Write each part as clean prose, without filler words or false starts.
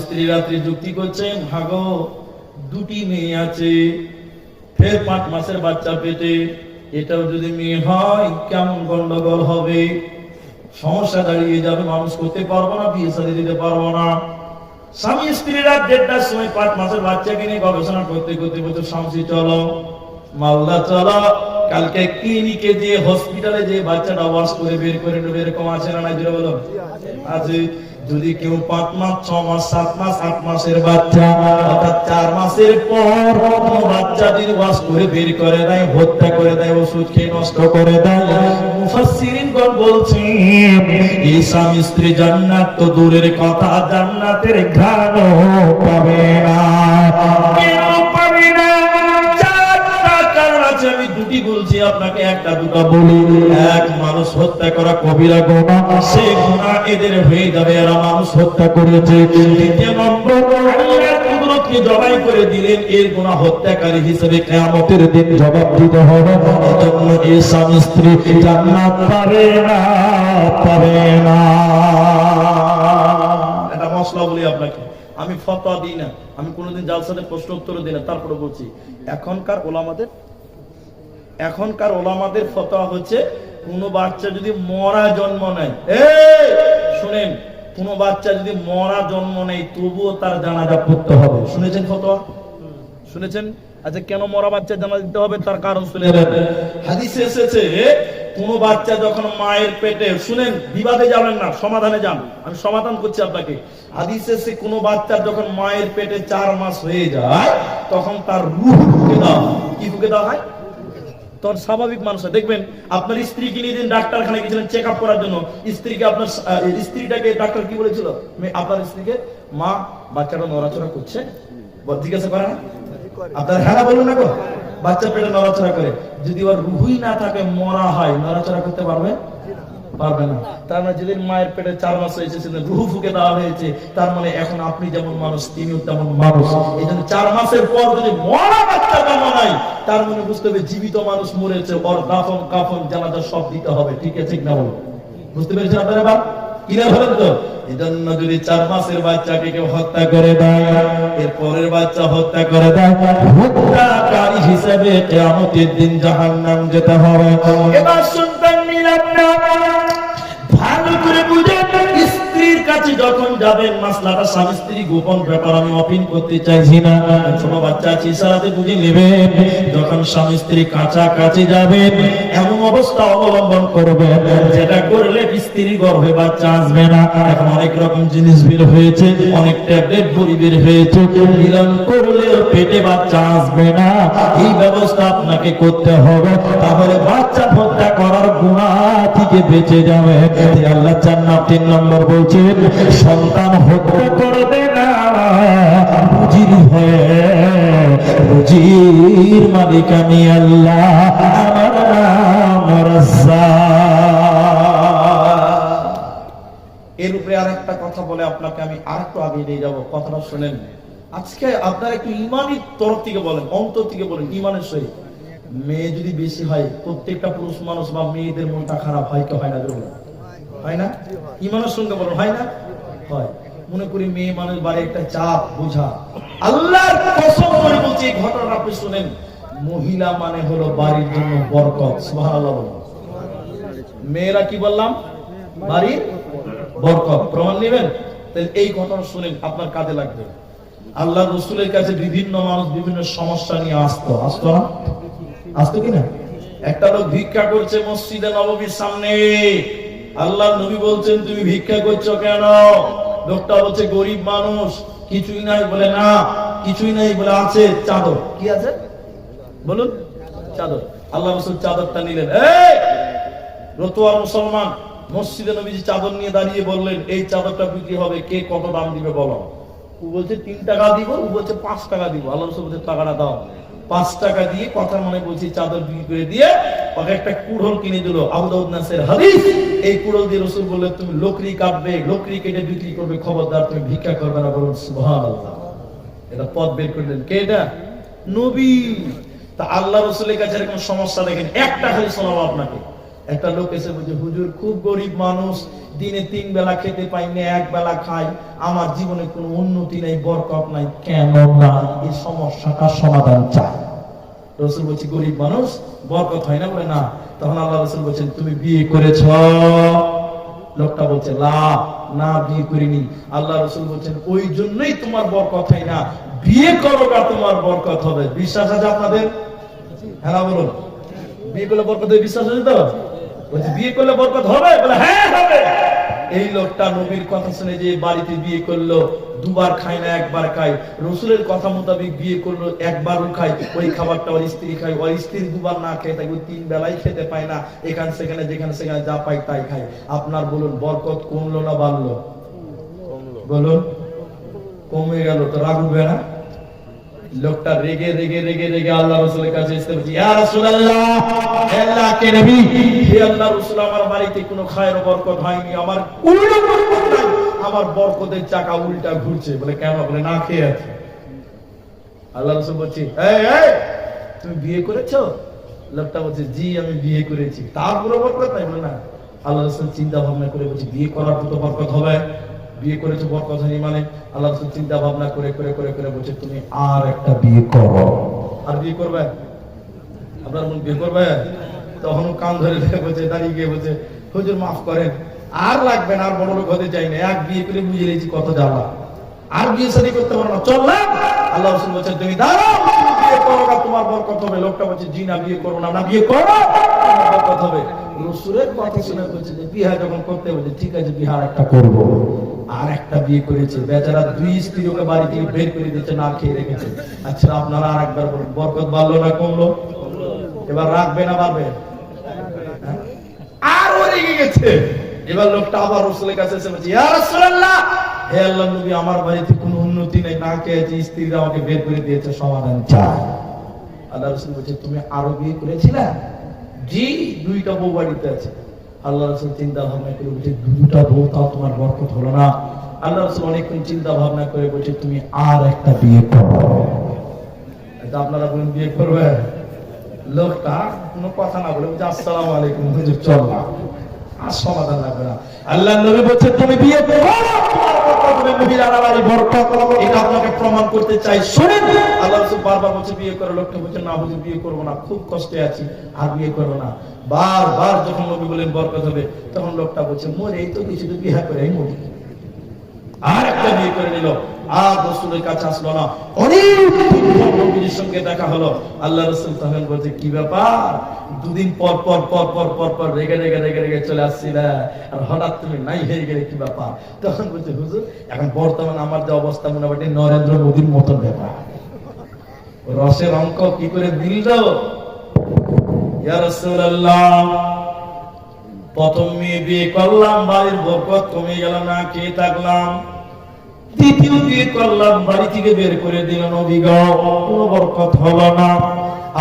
স্ত্রী রাত্রি যুক্তি করছেন, ভাগো দুটি মেয়ে আছে, ফের 5 মাসের বাচ্চা পেটে, এটাও যদি মেয়ে হয় কেমন গন্ডগোল হবে, সমস্যা দাঁড়িয়ে যাবে, মানুষ করতে পারবো না, বিয়ে শাদী দিতে পারবো না। স্বামী স্ত্রীরা 1:30টার সময় 5 মাসের বাচ্চাকে নিয়ে গবেষণা করতে করতে বলতে, শামসি চলো মালদা চলো, কালকে ক্লিনিকে যে হসপিটালে যে বাচ্চাটা ওয়াশ করে বের করে নেবে, এরকম আছে না নাই জোরে বলো? আছে। যদি কেউ 5 মাস 6 মাস 7 মাস 8 মাসের বাচ্চা অর্থাৎ 4 মাসের পর কোনো বাচ্চা যদি ওয়াশ করে বের করে দেয়, হত্যা করে দেয়, ওষুধ খেয়ে নষ্ট করে দেয়, মুফাসসিরিনগণ বলছেন এই স্বামী স্ত্রী জান্নাত তো দূরের কথা, জান্নাতের ঘ্রাণও পাবে না। কেন পাবে না? আমি দুটি বলছি, আপনাকে একটা দুটো বলি। এক, মানুষ হত্যা করা কবিরা গুনাহ, সে গুনাহ এদের হয়ে যাবে, এরা মানুষ হত্যা করেছে। দ্বিতীয় নম্বর, আল্লাহ কুদরতকে জবাই করে দিলেন, এর গুনাহ হত্যাকারী হিসেবে কিয়ামতের দিন জবাব দিতে হবে। এজন্য এই স্বামী স্ত্রী জান্নাত পাবে না, পাবে না। এটা মশলা বলি আপনাকে, আমি ফতোয়া দিই না, আমি কোনোদিন জালসাতে প্রশ্ন উত্তর দিই না, তারপরে বলছি এখনকার ওলামাদের ফতোয়া হচ্ছে, কোন বাচ্চা যদি মরা জন্ম নেয়, শুনেন, কোন বাচ্চা যদি মরা জন্ম নেয় তবুও তার জানাজা পড়তে হবে। শুনেছেন ফতোয়া? শুনেছেন? আচ্ছা, কেন মরা বাচ্চা জানাজা দিতে হবে তার কারণ শুনে নেন। হাদিসে এসেছে, কোন বাচ্চা যখন মায়ের পেটে, শুনেন, বিবাদে যাবেন না, সমাধানে যান, আমি সমাধান করছি আপনাকে। হাদিসে এসে কোন বাচ্চা যখন মায়ের পেটে 4 মাস হয়ে যায়, তখন তার রূহ ফুঁকে দেওয়া হয়। কি ফুঁকে দেওয়া হয়? তোর স্বাভাবিক মানুষ দেখবেন, আপনার স্ত্রীকে নিয়ে দিন ডাক্তারখানায় গেছিলেন চেক আপ করার জন্য, স্ত্রীকে আপনার স্ত্রীটাকে ডাক্তার কি বলেছিল? আপনার স্ত্রীকে, মা বাচ্চাটা নড়াচড়া করছে, জিজ্ঞাসা করে না? আপনার হ্যাঁ বলুন না গো, বাচ্চা পেটে নড়াচড়া করে, যদি ওর রুহুই না থাকে, মরা হয়, নড়াচড়া করতে পারবে? পারবে না। তার মানে যেদিন মায়ের পেটে 4 মাস হয়েছে সেদিন রুহু ফুঁকে দেওয়া হয়েছে, তার মানে এখন আপনি যেমন মানুষ তিনিও তেমন মানুষ। এই জন্য 4 মাসের পর যদি মরা বাচ্চা জন্ম নেয়, তার মানে বুঝতে হবে জীবিত মানুষ মরেছে, ওর দাফন কাফন জানাজা সব দিতে হবে। ঠিক আছে না? বলো, বুঝতে পেরেছেন আপনারা? বা কিনা বলেন তো? এই জন্য যদি 4 মাসের বাচ্চাকে কেউ হত্যা করে দেয়, এর পরের বাচ্চা হত্যা করে দেয়, হত্যাকারী হিসেবে কিয়ামতের দিন জাহান্নাম যেতে হবে। এবার শুনতেন নিলাম না, ভালো করে বুঝেন। স্ত্রীর কাছে যখন যাবেন, মাসলাটা স্বামী স্ত্রী গোপন ব্যাপার, আমি অপিন করতে চাইছি না, ছোট বাচ্চা আছে ইশারাতে বুঝে নেবেন। যখন স্বামী স্ত্রী কাছাকাছি যাবেন, এমন অবস্থা অবলম্বন করবেন যেটা করলে স্ত্রী গর্ভে বাচ্চা আসবে না। এখন অনেক রকম জিনিস বের হয়েছে, অনেক ট্যাবলেট বড়ি বের হয়েছে, মিলন করলে পেটে বাচ্চা আসবে না। এই ব্যবস্থা আপনাকে করতে হবে, তাহলে বাচ্চা হত্যা করার গুনাহ থেকে বেঁচে যাবে। আল্লাহ জান্নাত 3 নম্বর বলছেন, সন্তান হত্যা করবে না, রুজির হয়ে, রুজির মালিক আমি আল্লাহ, আমার নাম রাজ্জাক। এর উপরে আরেকটা কথা বলে আপনাকে আমি আরেকটু আগে নিয়ে যাব, কথাটা শুনেন। আজকে আপনারা একটু ইমানের তরফ থেকে বলেন, অন্তর থেকে বলেন, ইমানের সহিত। মেয়ে যদি বেশি হয়, প্রত্যেকটা পুরুষ মানুষ বা মেয়েদের মনটা খারাপ হয় কি হয় না? হয় না? ইমানের সঙ্গে বলেন, হয় না? হয়। মনে করি মেয়ে মানুষ বাড়ি একটা চাপ বোঝা। আল্লাহর কসম করে বলছি, এই ঘটনাটা আপনি শুনেন, মহিলা মানে হলো বাড়ির জন্য বরকত। সুবহানাল্লাহ বলুন। মেয়েরা কি বললাম? বাড়ির বরকত। প্রমাণ নেবেন? তাহলে এই ঘটনা শুনেন, আপনার কাজে লাগবে। আল্লাহ রাসূলের কাছে বিভিন্ন মানুষ বিভিন্ন সমস্যা নিয়ে আসতো না? আসতো কিনা? একটা লোক ভিক্ষা করছে মসজিদে নববীর সামনে। আল্লাহ নবী বলছেন, তুমি ভিক্ষা করছো কেন? লোকটা বলছে, গরিব মানুষ, কিছুই নাই। বলে, না কিছুই নাই, বলে আছে চাদর। কি আছে বলুন? চাদর। আল্লাহ রাসূল চাদরটা নিলেন। এই রতুয়া মুসলমান, মসজিদে নবীজি চাদর নিয়ে দাঁড়িয়ে বললেন, এই চাদরটা বিক্রি হবে, কে কত দাম দিবে বলো? ও বলছে 3 টাকা দিব, ও বলছে 5 টাকা দিব। আল্লাহ রাসূল বলছে, টাকাটা দাও। 5 টাকা দিয়ে, কথার মানে বলছি, চাদর বিক্রি করে দিয়ে ওকে একটা কুড়োল কিনে দিল। আবু দাউদ নাসের হাদিস। এই কুড়োল দিয়ে রাসূল বললেন, তুমি লকড়ি কাটবে, লকড়ি কেটে বিক্রি করবে, খবরদার তুমি ভিক্ষা করবে না। বলুন সুবহানাল্লাহ। এটা পথ বের করলেন কে? এটা নবী। তা আল্লাহ রাসূলের কাছে এরকম সমস্যা দেখেন, একটা খালি শোনাবো আপনাকে। একটা লোক এসে বলছে, হুজুর খুব গরিব মানুষ, দিনে 3 বেলা খেতে পাই না, 1 বেলা খাই, আমার জীবনে কোনো উন্নতি নাই, বরকত নাই, কেন না এই সমস্যাটার সমাধান চাই। রাসূল বলছে, গরিব মানুষ বরকত হয় না? বলে না। তখন আল্লাহ রাসূল বলছেন, তুমি বিয়ে করেছ? লোকটা বলছে, না বিয়ে করিনি। আল্লাহ রাসূল বলছেন, ওই জন্যই তোমার বরকত হয় না, বিয়ে করো না, তোমার বরকত হবে। বিশ্বাস আছে আপনাদের? হ্যাঁ বলুন, বিয়ে করলে বরকত হবে, বিশ্বাস আছে তো? বলছে বিয়ে করলে বরকত হবে? বলে হ্যাঁ হবে। এই লোকটা নবীর কথা শুনে যে বাড়িতে বিয়ে করলো, 2 বার খায় না, 1 বার খায়। রাসূলের কথা মোতাবেক বিয়ে করলো, 1 বারও খায়, ওই খাবারটা ওর স্ত্রী খায়, ওর স্ত্রী 2 বার না খেয়ে থাকে, 3 বেলায় খেতে পায় না, এখানে সেখানে যেখানে সেখানে যা পায় তাই খায়। আপনার বলুন বরকত কমলো না বাড়লো? বলুন, কমে গেল তো রাগ উঠবে না? লোকটা রেগে রেগে রেগে রেগে আল্লাহ রাসূলের কাছে এসে বলছে, ইয়া রাসূলুল্লাহ, হে আল্লাহর নবী, হে আল্লাহর রাসূল, আমার বাড়িতে কোনো খায়ের বরকত হয়নি, আমার কোনো বরকত নাই, আমার বরকতের চাকা উল্টা ঘুরছে। বলে কেন? বলে না খেয়ে আছে। আল্লাহ রাসূল বলছে, এই তুমি বিয়ে করেছো? লোকটা বলছে, জি আমি বিয়ে করেছি, তারপরে বরকত নাই? বলে না। আল্লাহ রাসূল চিন্তা ভাবনা করে বলছে, বিয়ে করার তো বরকত হবে, বিয়ে করেছো বরকত হয়নি মানে? আল্লাহ রাসূল চিন্তা ভাবনা করে করে করে করে বলছে, তুমি আর একটা বিয়ে করো। আর বিয়ে করবে? আপনার মন বিয়ে করবে? তখন কান ধরে বলছে, দাঁড়িয়ে গিয়ে বলছে, হুজুর মাফ করেন, আর লাগবে না, আর বড় লোক হতে চাই না, 1 বিয়ে করে বুঝে নিয়েছি কত জ্বালা, আর বিয়ে শাদী করতে পারো না, চল না। আল্লাহ রাসূল বলছেন, তুমি দাঁড়াও, তুমি বিয়ে করো না, তোমার বরকত হবে। লোকটা বলছে, জি না বিয়ে করবো না। না বিয়ে করো, তোমার বরকত হবে। রাসূলের কথা শুনে বলছে যে বিয়ে যখন করতে বলছে, ঠিক আছে বিয়ে আর একটা করবো। আর একটা বিয়ে করেছে, বেচারা 2 স্ত্রী ওকে বাড়ি থেকে বের করে দিচ্ছে, না খেয়ে রেখেছে। আচ্ছা আপনারা আর একবার বলুন, বরকত বাড়লো না কমলো? এবার রাখবে না বাড়বে? আর ও রেগে গেছে। এবার লোকটা আবার রাসূলের কাছে এসে বলছে, ইয়া রাসূলুল্লাহ, হে আল্লাহর নবী, আমার বাড়িতে কোনো উন্নতি নেই, না খেয়েছি, স্ত্রীরা আমাকে বের করে দিয়েছে, সমাধান চাই। আল্লাহ রাসূল বলছে, তুমি আরো বিয়ে করেছিলে? জি, 2টা বউ বাড়িতে আছে। আল্লাহ রাসূল চিন্তা ভাবনা করে বলছে, 2টা বউ, তাও তোমার বরকত হলো না? আল্লাহ রাসূল অনেকক্ষণ চিন্তা ভাবনা করে বলছে, তুমি আর একটা বিয়ে করো। এটা আপনারা বলুন বিয়ে করবে? লোকটা কোনো কথা না বলে বলছে, আসসালামু আলাইকুম হুজুর, চল না, আর সমাধান লাগবে না। আল্লাহর নবী বলছে, তুমি বিয়ে করো, তোমার মহিলার বাড়ি বরকত। এটা আপনাকে প্রমাণ করতে চাই, শুনেন। আল্লাহ রাসূল বারবার বলছে বিয়ে করো। লোকটা বলছে, না হুজুর বিয়ে করবো না, খুব কষ্টে আছি, আর বিয়ে করবো না। বারবার যখন নবী বলেন বরকত হবে, তখন লোকটা বলছে, মরে এই তো কিছু, তো বিয়ে করে এই মরি। আর একটা বিয়ে করে নিল, আর রাসূলের কাছে আসলো না। অনেক নবীর সঙ্গে দেখা হলো। আল্লাহ রাসূল তখন বলছে, কি ব্যাপার, 2 দিন পর পর পর পর পর পর রেগে রেগে রেগে রেগে চলে আসছিলা, আর হঠাৎ তুমি নাই হয়ে গেলে, কি ব্যাপার? তখন বলছে, হুজুর এখন বর্তমান আমার যে অবস্থা, মোটামুটি নরেন্দ্র মোদীর মতন ব্যাপার, রসের অঙ্ক কি করে মিলল। ইয়া রাসূলুল্লাহ, প্রথম মেয়ে বিয়ে করলাম, বাড়ির বরকত কমে গেল, না খেয়ে থাকলাম। দ্বিতীয় বিয়ে করলাম, বাড়ি থেকে বের করে দিল, নবী গো, কোনো বরকত হলো না।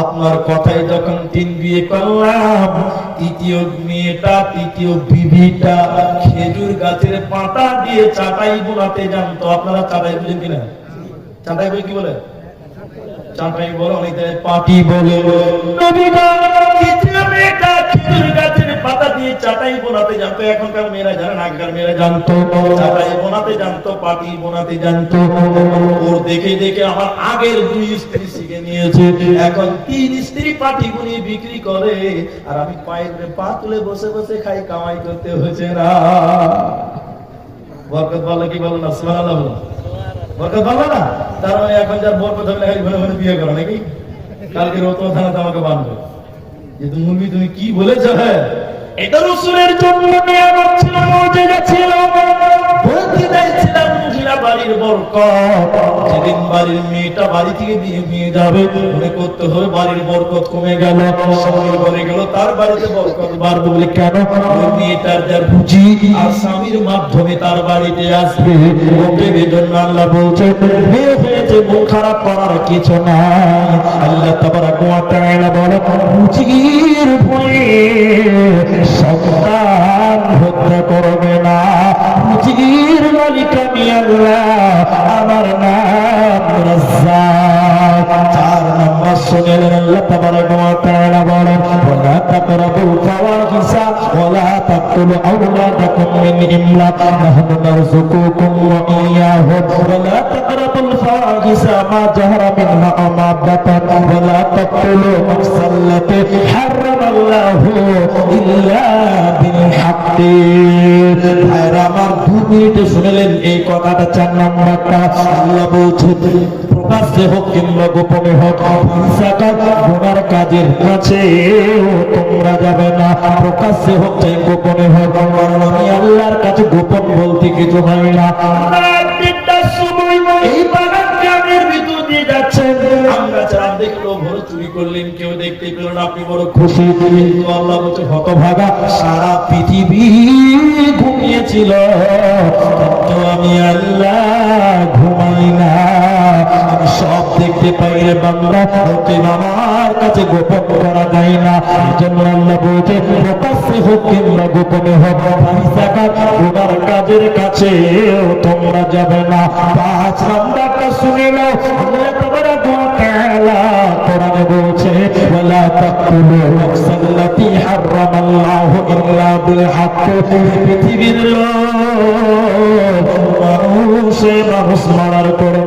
আপনার কথাই যখন 3 বিয়ে করলাম, তৃতীয় মেয়েটা, তৃতীয় বিবিটা খেজুর গাছের পাতা দিয়ে চাটাই বোনাতে জানতো। আপনারা চাটাই বুঝেন কিনা? চাটাই বলে কি বলে? চাটাই বলে, অনেক পাটি বলে। নবী গো, তৃতীয় মেয়েটা খেজুর গাছের পাতা দিয়ে চাটাই বোনাতে জানতো। এখনকার মেয়েরা জানে না, আগেকার মেয়েরা জানতো, চাটাই বোনাতে জানতো, পাটি বোনাতে জানতো। ওর দেখে দেখে আমার আগের 2 স্ত্রী শিখে নিয়েছে, এখন 3 স্ত্রী পাটি বুনিয়ে বিক্রি করে, আর আমি পায়ের পা তুলে বসে বসে খাই, কামাই করতে হচ্ছে না। বরকত বলো কি বলো না? সুবহানাল্লাহ বলো। বরকত বলো না? তার মানে এখন যার বরকত হবে না, খালি ঘরে ঘরে বিয়ে করো নাকি? কালকে রতন থানাতে আমাকে বাঁধবে যে তুমি তুমি কি বলেছো। হ্যাঁ, এটা রাসূলের জন্য নিয়ামত ছিল, মুজিজা ছিল, বলতে চাইছিলাম মহিলা বাড়ির বরকত। যেদিন বাড়ির মেয়েটা বাড়ি থেকে নিয়ে যাবে, মনে করতে হবে বাড়ির বরকত কমে গেল, সময় করে গেল, তার বাড়িতে বরকত বাড়বে। বলে কেন? ওই মেয়েটার যার বুঝি আর স্বামীর মাধ্যমে তার বাড়িতে আসবে, ওকে জন্য আল্লাহ বলছে, মেয়ে হয়েছে মন খারাপ করার কিছু নাই। আল্লাহ তাবারাক ওয়া তাআলা বলে, বুঝির ভয়ে সন্তান হত্যা করবে না, বুঝির মালিক আমি আল্লাহ, আমার নাম রাজ্জাক। 4 নম্বর শুনেলেন, আল্লাহ তাবারাক ওয়া তাআলা বলেন, ওয়ালা তাকরাবুল ফাওয়াহিশা تقتلوا أولادكم من إملاق نحن نرزقكم وإياهم ولا تقربوا الفواحش ما ظهر منها وما بطن ولا تقتلوا النفس التي حرم الله إلا بالحق ভাইরা আমার 2 মিনিটে শুনলেন এই কথাটা 4 নম্বরটা আল্লাহ বলছেন প্রকাশ্যে হোক কিংবা গোপনে হোক গুনার কাজের কাছে তোমরা যাবে না প্রকাশ্যে হোক চাই গোপনে হোক কারণ আমি আল্লাহর কাছে গোপন বলতে কিছু হয় না এই বাগান গ্রামের ভিতর দিয়ে যাচ্ছেন আমরা চাঁদ দেখলো ভোর চুরি করলেন কেউ দেখতে পেল না আপনি বড় খুশি কিন্তু আল্লাহ বলছে হতভাগা সারা পৃথিবী ঘুমিয়েছিল কিন্তু আমি আল্লাহ ঘুমাই না আমি সব দেখতে পাই রে বান্দা ওকে আমার কাছে গোপন করা যায় না এজন্য আল্লাহ বলছে প্রকাশ্যে হোক কিংবা গোপনে হোক ওনার কাজের কাছে তোমরা যাবে না 5 নম্বরটা শুনে নাও আল্লাহ তাবারাকা ওয়া তাআলা কোরআনে বলছে ওয়ালা তাকতুলু নাফসাল্লাতী হারামাল্লাহু ইল্লা বিল হক পৃথিবীর মানুষ মারার করে